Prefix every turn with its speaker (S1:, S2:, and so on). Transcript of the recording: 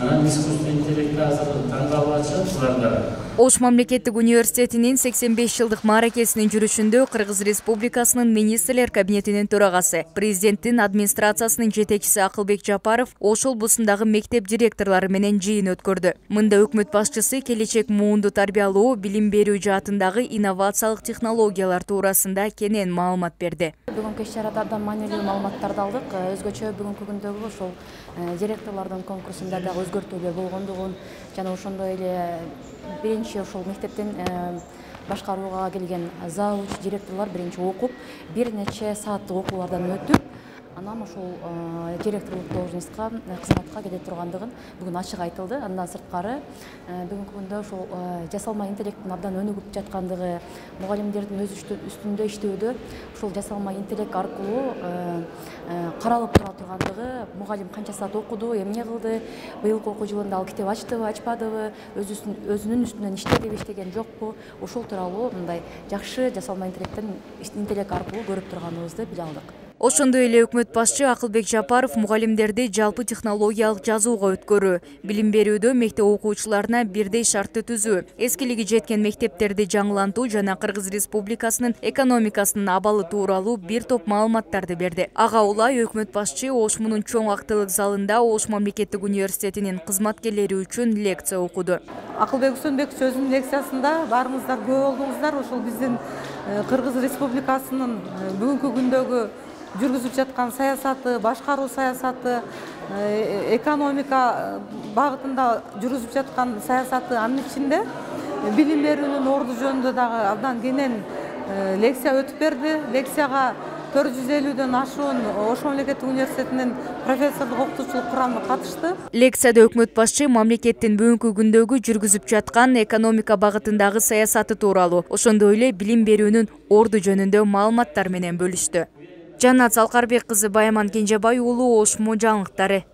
S1: анан искусственный интеллектти азыр тандалып атышат буларда.
S2: Ош мамлекеттик университетинин 85 жылдык мааракесинин жүрүшүндө Кыргыз Республикасынын министрлер кабинетинин төрагасы, президенттин администрациясынын жетекчиси Акылбек Жапаров Ош облусундагы мектеп директорлору менен жыйын өткөрдү. Мында өкмөт башчысы келечек муунду тарбиялоо, билим берүү жаатындагы инновациялык технологиялар туурасында кенен маалымат берди.
S3: Бүгүнкү иш-чарада абдан маанилүү маалыматтарды алдык. Өзгөчө бүгүнкү күндөгү ошол директорлордун конкурсунда дагы өзгөртүүлөр болгондугун жана ошондой эле биринчи ошол мектептен башкарууга келген завуч директорлор биринчи окуп, бир нече сааттык окуулардан өтүп, анан ошол директорлук должностька кызматка келе тургандыгын бүгүн ачык айтылды. Андан сырткары бүгүнкү күндө ошол жасалма интеллекттин абдан өнүгүп жаткандыгы, мугалимдердин өз үстүндө иштөөдө ошол жасалма интеллект аркылуу каралып тура тургандыгы, мугалим канча саат окуду, эмне кылды, быйылкы окуу жылында ал китеп ачтыбы, ачпадыбы, өзүнүн үстүнөн иштедиби, иштеген жокпу, ошол тууралуу мындай жакшы жасалма интеллект аркылуу көрүп турганыбызды биле алдык.
S2: Ошондой эле өкмөт башчы Акылбек Жапаров мугалимдерди жалпы технологиялык жазууга өткөрүү, билим берүүдө мектеп окуучуларына бирдей шартты түзүү, эскилиги жеткен мектептерди жаңылантуу жана Кыргыз Республикасынын экономикасынын абалы тууралуу бир топ маалыматтарды берди. Ага улай өкмөт башчы Ош мунун чоң актылык залында Ош мамлекеттик университетинин кызматкерлери үчүн лекция окуду.
S4: Акылбек Үсөнбекович өзүнүн лекциясында баарыңыздар күбө болдуңуздар, ошол биздин Кыргыз Республикасынын бүгүнкү күндөгү жүргүзүп жаткан саясаты, башкаруу саясаты, экономика багытында жүргүзүп жаткан саясаты, анын ичинде билим берүүнүн орду жөнүндө дагы абдан кенен лекция өтүп берди. Лекцияга 450дөн ашуун Ош мамлекеттик университетинин профессордук окутуучулук курамы катышты.
S2: Лекцияда өкмөт башчы мамлекеттин бүгүнкү күндөгү жүргүзүп жаткан экономика багытындагы саясаты тууралуу, ошондой эле билим берүүнүн орду жөнүндө маалыматтар менен бөлүштү. Жанат Салкарбек кызы, Байман Кенжебай уулу, Ош жаңылыктары.